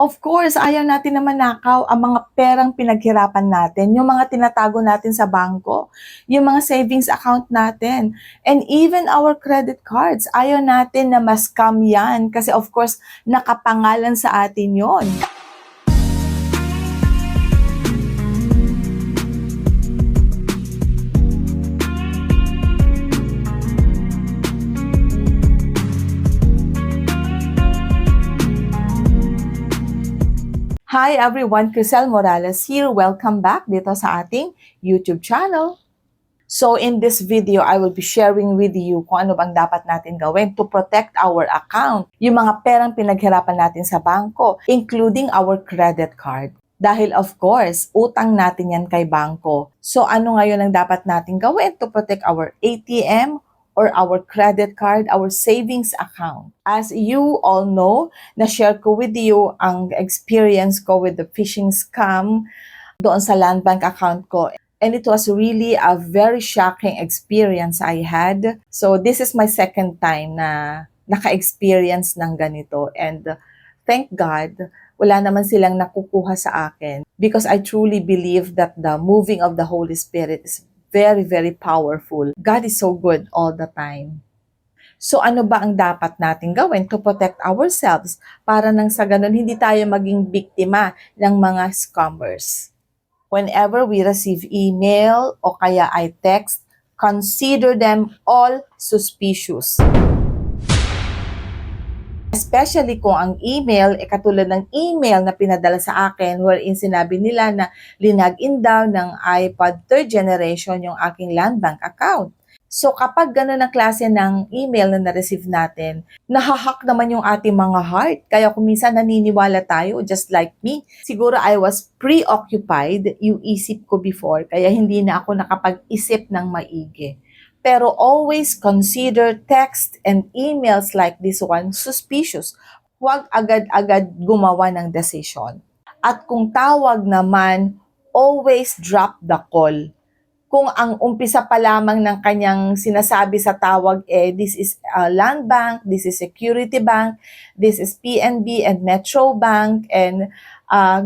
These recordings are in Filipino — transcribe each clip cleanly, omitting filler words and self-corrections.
Of course, ayaw natin na manakaw ang mga perang pinaghirapan natin, yung mga tinatago natin sa bangko, yung mga savings account natin, and even our credit cards. Ayaw natin na ma-scam yan kasi of course, nakapangalan sa atin yon. Hi everyone, Crisel Morales here. Welcome back dito sa ating YouTube channel. So in this video, I will be sharing with you kung ano bang dapat natin gawin to protect our account, yung mga perang pinaghirapan natin sa bangko, including our credit card. Dahil of course, utang natin yan kay bangko. So ano ngayon ang dapat natin gawin to protect our ATM or our credit card, our savings account? As you all know, na-share ko with you ang experience ko with the phishing scam doon sa land bank account ko. And it was really a very shocking experience I had. So this is my second time na naka-experience ng ganito. And thank God, wala naman silang nakukuha sa akin because I truly believe that the moving of the Holy Spirit is very, very powerful. God is so good all the time. So ano ba ang dapat natin gawin to protect ourselves para nang sa ganun hindi tayo maging biktima ng mga scammers? Whenever we receive email o kaya ay text, consider them all suspicious. Especially kung ang email, katulad ng email na pinadala sa akin wherein sinabi nila na linagin daw ng iPod 3rd generation yung aking land bank account. So kapag gano'n ang klase ng email na na-receive natin, nahahack naman yung ating mga heart. Kaya kung minsan naniniwala tayo, just like me. Siguro I was preoccupied, yung isip ko before, kaya hindi na ako nakapag-isip ng maigi. Pero always consider text and emails like this one suspicious. Huwag agad-agad gumawa ng decision. At kung tawag naman, always drop the call. Kung ang umpisa pa lamang ng kanyang sinasabi sa tawag this is Land Bank, this is Security Bank, this is PNB and Metro Bank, and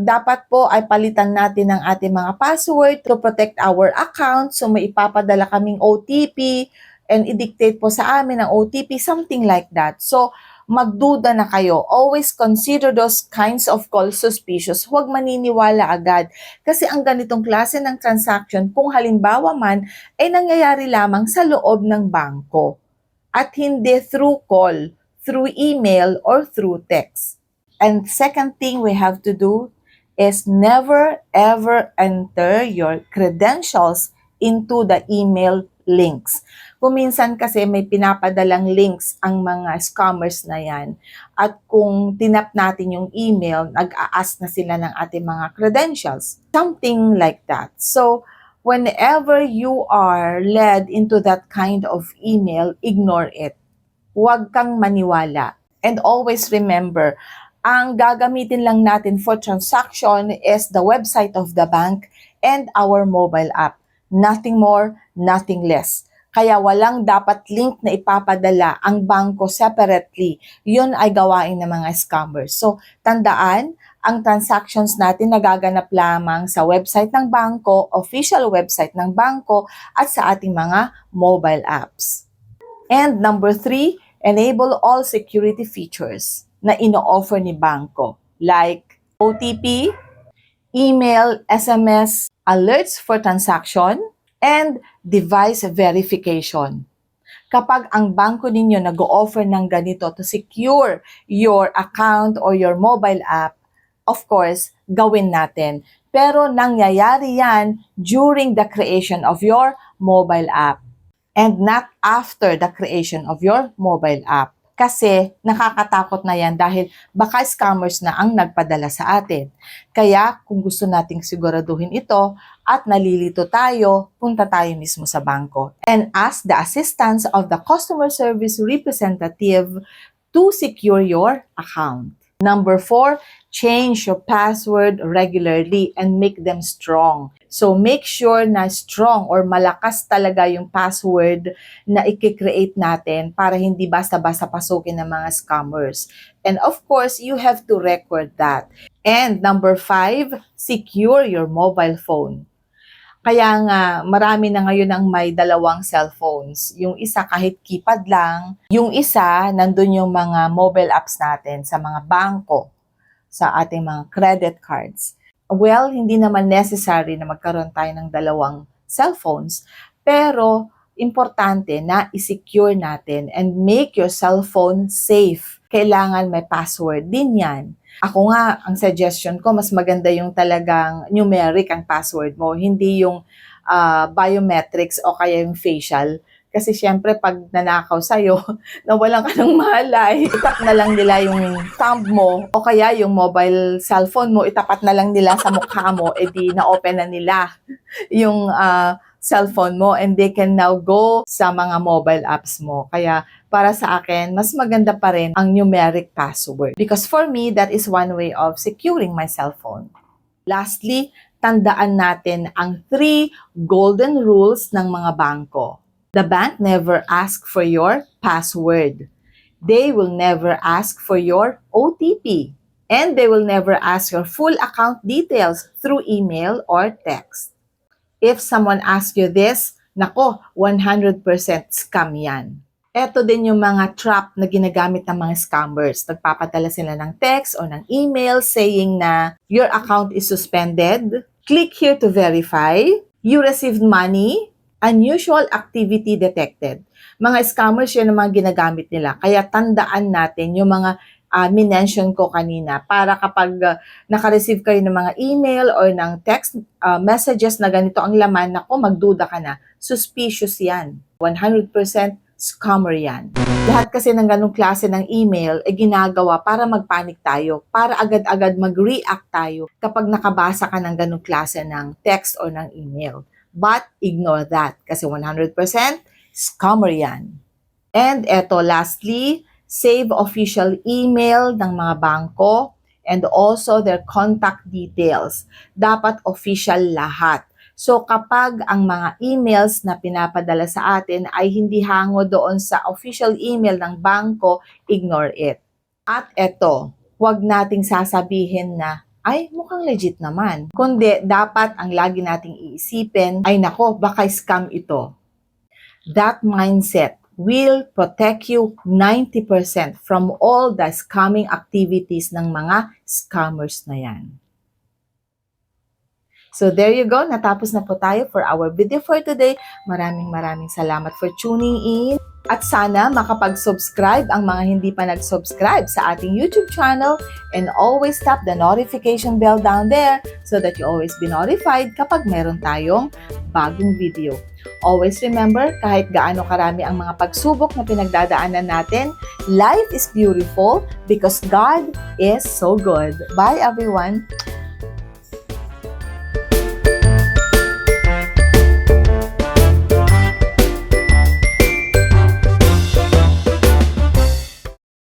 dapat po ay palitan natin ang ating mga password to protect our account. So may ipapadala kaming OTP and i-dictate po sa amin ang OTP, something like that. So magduda na kayo. Always consider those kinds of calls suspicious. Huwag maniniwala agad. Kasi ang ganitong klase ng transaction, kung halimbawa man, ay nangyayari lamang sa loob ng bangko. At hindi through call, through email, or through text. And second thing we have to do is never ever enter your credentials into the email links. Kung minsan kasi may pinapadalang links ang mga scammers na yan. At kung tinap natin yung email, nag-a-ask na sila ng ating mga credentials. Something like that. So, whenever you are led into that kind of email, ignore it. Huwag kang maniwala. And always remember, ang gagamitin lang natin for transaction is the website of the bank and our mobile app. Nothing more, nothing less. Kaya walang dapat link na ipapadala ang bangko separately. Yun ay gawain ng mga scammers. So, tandaan, ang transactions natin nagaganap lamang sa website ng bangko, official website ng bangko, at sa ating mga mobile apps. And number 3, enable all security features na ino-offer ni bangko, like OTP, email, SMS, alerts for transaction, and device verification. Kapag ang bangko ninyo nag-o-offer ng ganito to secure your account or your mobile app, of course, gawin natin. Pero nangyayari yan during the creation of your mobile app and not after the creation of your mobile app. Kasi nakakatakot na yan dahil baka scammers na ang nagpadala sa atin. Kaya kung gusto nating siguraduhin ito at nalilito tayo, punta tayo mismo sa bangko and ask the assistance of the customer service representative to secure your account. Number 4, change your password regularly and make them strong. So make sure na strong or malakas talaga yung password na i-create natin para hindi basta-basta pasukin ng mga scammers. And of course, you have to record that. And number 5, secure your mobile phone. Kaya nga, marami na ngayon ang may dalawang cellphones. Yung isa kahit keypad lang, yung isa, nandun yung mga mobile apps natin sa mga bangko, sa ating mga credit cards. Well, hindi naman necessary na magkaroon tayo ng dalawang cellphones, pero importante na i-secure natin and make your cellphone safe. Kailangan may password din yan. Ako nga, ang suggestion ko, mas maganda yung talagang numeric ang password mo, hindi yung biometrics o kaya yung facial. Kasi syempre, pag nanakaw sa'yo, nawalan ka ng malay, itap na lang nila yung thumb mo o kaya yung mobile cellphone mo, itapat na lang nila sa mukha mo, edi na-open na nila yung cellphone mo and they can now go sa mga mobile apps mo. Kaya para sa akin, mas maganda pa rin ang numeric password. Because for me, that is one way of securing my cellphone. Lastly, tandaan natin ang 3 golden rules ng mga bangko. The bank never asks for your password. They will never ask for your OTP. And they will never ask your full account details through email or text. If someone asks you this, nako, 100% scam yan. Ito din yung mga trap na ginagamit ng mga scammers. Nagpapadala sila ng text o ng email saying na your account is suspended. Click here to verify. You received money. Unusual activity detected. Mga scammers yan ang mga ginagamit nila. Kaya tandaan natin yung mga minention ko kanina para kapag naka-receive kayo ng mga email or ng text messages na ganito ang laman, nako, magduda ka na. Suspicious yan. 100% scammer yan. Lahat kasi ng ganong klase ng email ay ginagawa para magpanik tayo, para agad-agad mag-react tayo kapag nakabasa ka ng ganong klase ng text or ng email. But ignore that kasi 100% scammer yan. And eto, lastly, save official email ng mga bangko and also their contact details. Dapat official lahat. So kapag ang mga emails na pinapadala sa atin ay hindi hango doon sa official email ng bangko, ignore it. At eto, huwag nating sasabihin na ay, mukhang legit naman. Kundi, dapat ang lagi nating iisipin, ay nako, baka scam ito. That mindset will protect you 90% from all the scamming activities ng mga scammers na yan. So there you go, natapos na po tayo for our video for today. Maraming salamat for tuning in. At sana makapag-subscribe ang mga hindi pa nag-subscribe sa ating YouTube channel and always tap the notification bell down there so that you always be notified kapag meron tayong bagong video. Always remember, kahit gaano karami ang mga pagsubok na pinagdadaanan natin, life is beautiful because God is so good. Bye everyone!